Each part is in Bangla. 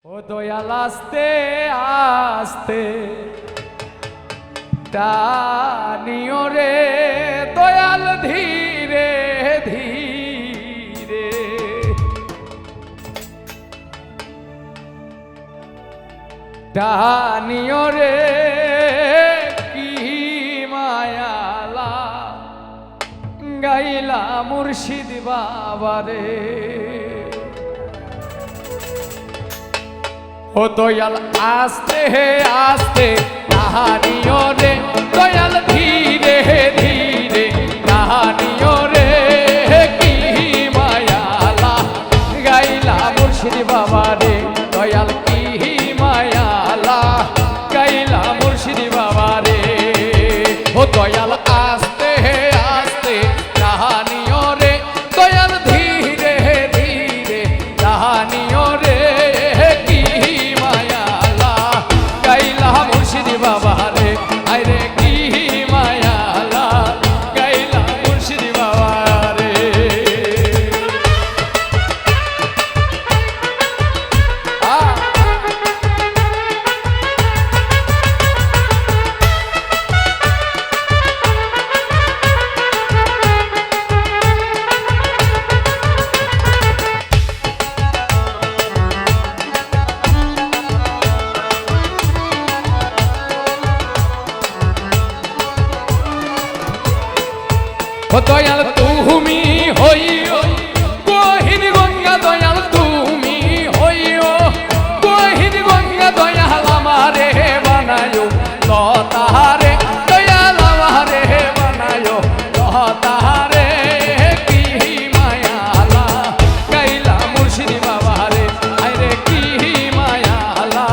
ও দয়াল আস্তে আস্তে টানিও রে দয়াল ধীরে ধীরে টানিও রে কি মায়ালা গাইলা মুর্শিদ বাবারে। ও দয়াল আস্তে আস্তে কাহানিও রে দয়াল ধীরে ধীরে কাহানিও রে কি মায়ালা গাইলা মুর্শিদ বাবা রে দয়াল কি মায়ালা গাইলা মুর্শিদ বাবা রে। ও দয়াল আস্তে আস্তে কাহানিও রে দয়াল ধীরে ধীরে কাহানিও রে বাবা রে আরে কি মায়ালা গাইলা মুর্শিদ বাবা রে। ও দয়াল তুমি হইও গহীন গঙ্গা দয়াল তুমি হইও গহীন গঙ্গা দয়াল আমারে বানায়ো লতারে দয়াল আমারে বানায়ো লতারে কি মায়ালা গাইলা মুর্শিদ বাবা রে আরে কি মায়ালা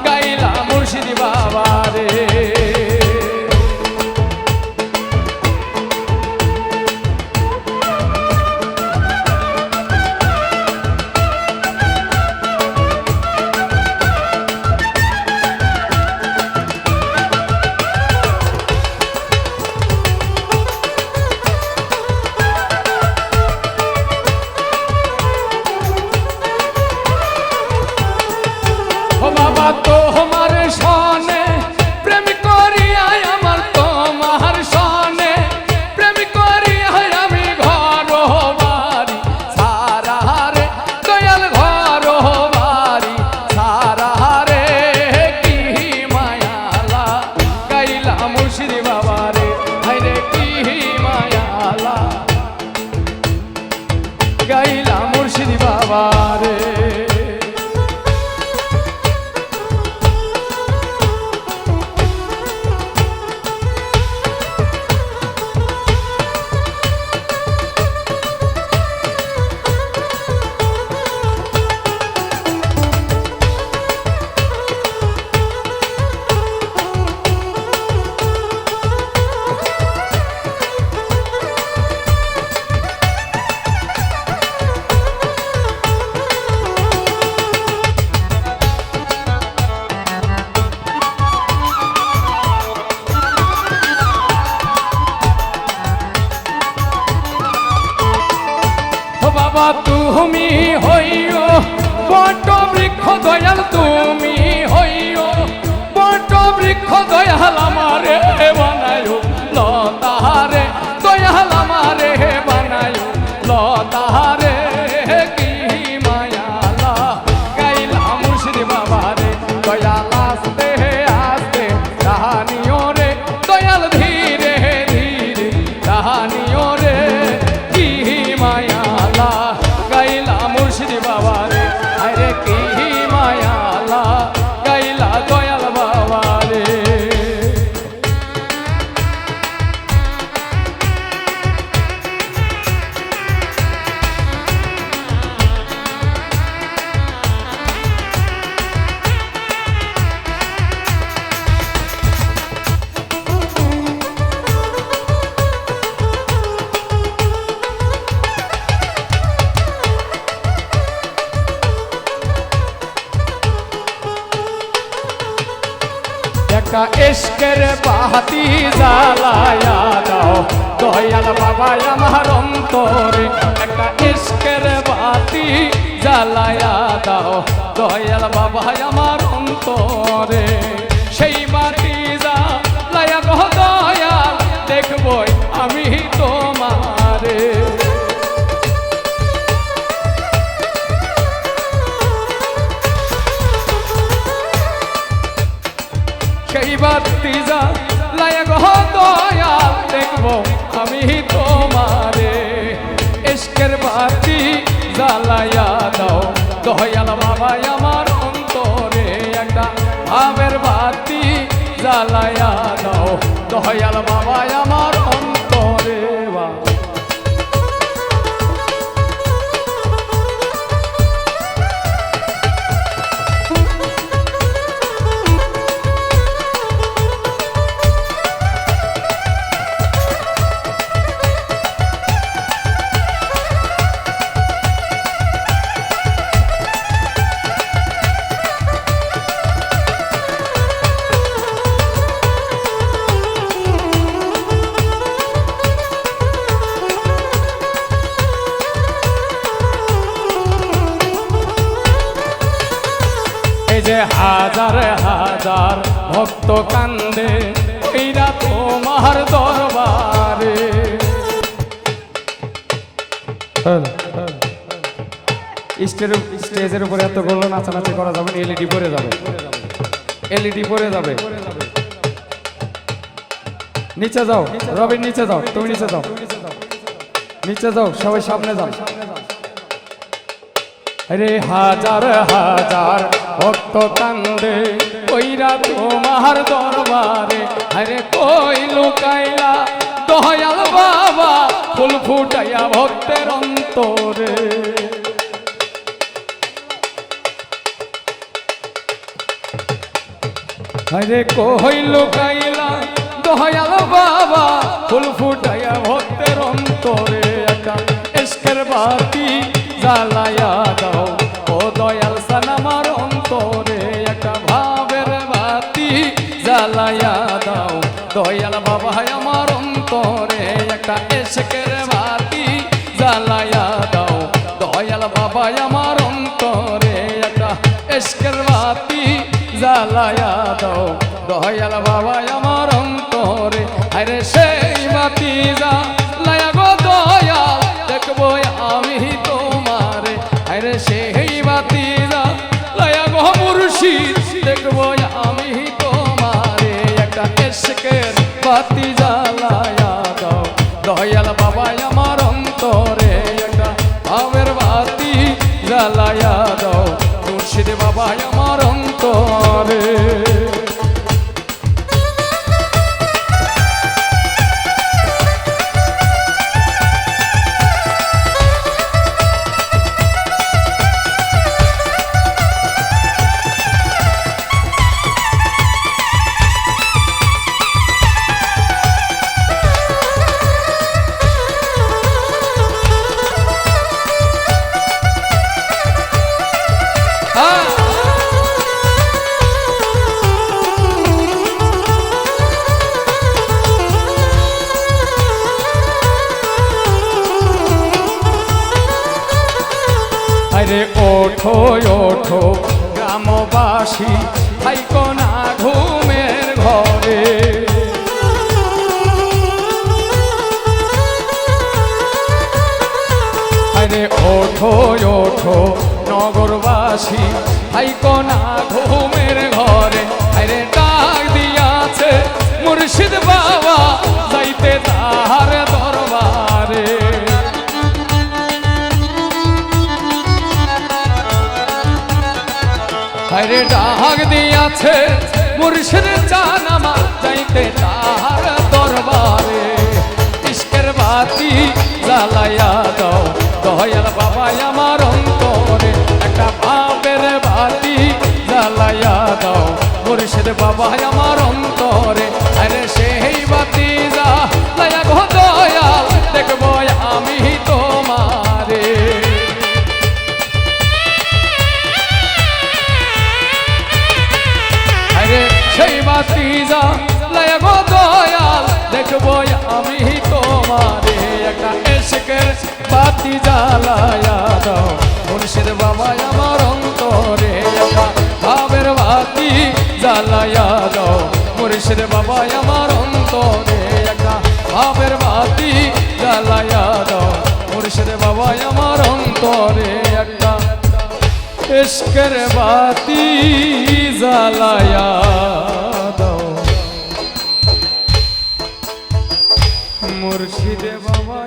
গাইলা মুর্শিদ বাবা রে। বাবা তোমার সনে প্রেম করিয়া আমার তোমার সনে প্রেম করিয়া আমি ঘর বাড়ি সারা রে দয়াল ঘর বাড়ি সারা রে কি মায়ালা গাইলা মুর্শিদ বাবা রে আরে কি মায়ালা গাইলা মুর্শিদ বাবা রে। বাবা তুমি হইও বট বৃক্ষ দয়াল তুমি হইও বট বৃক্ষ দয়াল আমারে বানায়ো লতারে দয়াল আমারে বানায়ো লতারে কি মায়ালা গাইলা মুর্শিদ বাবা রে দয়াল আস্তে আস্তে কাহানিও রে দয়াল ধীরে ধীরে কাহানিও রে কি মায়ালা গাইলা মুর্শিদ বাবা রে আরে কি মায়ালা গাইলা দয়াল বাবা রে। একটা ইশকের বাতি জ্বালায়া দাও দয়াল বাবা আমার অন্তরে একটা ইশকের বাতি জ্বালায়া দাও দয়াল বাবা আমার অন্তরে সেই বাতি জ্বালায়া গো দয়াল দেখবই আমি তোমারে সেই বাতি জ্বালায়া গো দয়াল দেখবো আমি তোমারে ইশকের বাতি জ্বালায়া দাও দয়াল বাবা আমার অন্তরে একটা ভাবের বাতি জ্বালায়া দাও দয়াল বাবা আমার অন্তরে যে হাজার হাজার ভক্ত কান্দে ওইরা তোমার দরবারে স্টেজের উপরে এতগুলো নাচানাচি করা যাবে এলইডি পরে যাবে এলইডি পরে যাবে নিচে যাও রবিন নিচে যাও তুমি নিচে যাও নিচে যাও সবাই সামনে যাও রে হাজার হাজার ভক্ত কান্দে ওইরা তোমার দরবারে আরে কই লুকাইলা দয়াল বাবা ফুল ফুটাইয়া ভক্তের অন্তরে আরে কই লুকাইলা দয়াল বাবা ফুল ফুটাইয়া ভক্তের অন্তরে একটা ইশকের বাতি জ্বালায়া দাও ও দয়াল সান আমার অন্তরে একটা ভাবের বাতি জ্বালায়া দাও দয়াল বাবা আমার অন্তরে একটা ইশকের বাতি জ্বালায়া দাও দয়াল বাবা আমার অন্তরে একটা ইশকের বাতি জ্বালায়া দাও দয়াল বাবা আমার অন্তরে আরে সেই বাতি জ্বালায়া গো দয়াল দেখবো আমি তোমারে আরে সেই বাতি জ্বালায়া গো মুর্শিদ দেখবো আমি তোমারে একটা ইশকের বাতি জ্বালায়া দাও দয়াল বাবা আমার অন্তরে একটা ভাবের বাতি জ্বালায়া দাও মুর্শিদ বাবা আমার অন্তরে আরে ওঠো ওঠো গ্রামবাসী থাইকো না ঘুমের ঘরে আরে ওঠো ওঠো নগরবাসী থাইকো না ঘুমের ঘরে আরে ডাক দিয়াছে মুর্শিদ বাবা যাইতে তাহার দরবারে আরে ডাক দিয়াছে মুর্শিদ জানামা যাইতে তাহার দরবারে ইশকের বাতি জ্বালায়া দাও দয়াল বাবা আমার অন্তরে একটা ভাবের বাতি জ্বালায়া দাও মুর্শিদ বাবা আমার অন্তরে আরে সেই বাতি জ্বালায়া গো দয়াল দেখবো আমি তোমারে সেই বাতি জ্বালায়া গো দয়াল দেখবো আমি তোমারে একটা ইশকের বাতি জ্বালায়া দাও মুর্শিদ বাবা আমার অন্তরে একটা ভাবের বাতি জ্বালায়া দাও মুর্শিদ বাবা আমার অন্তরে একটা ভাবের বাতি জ্বালায়া দাও মুর্শিদ বাবা আমার অন্তরে একটা ইশকের বাতি জ্বালায়া দাও মুর্শিদ বাবা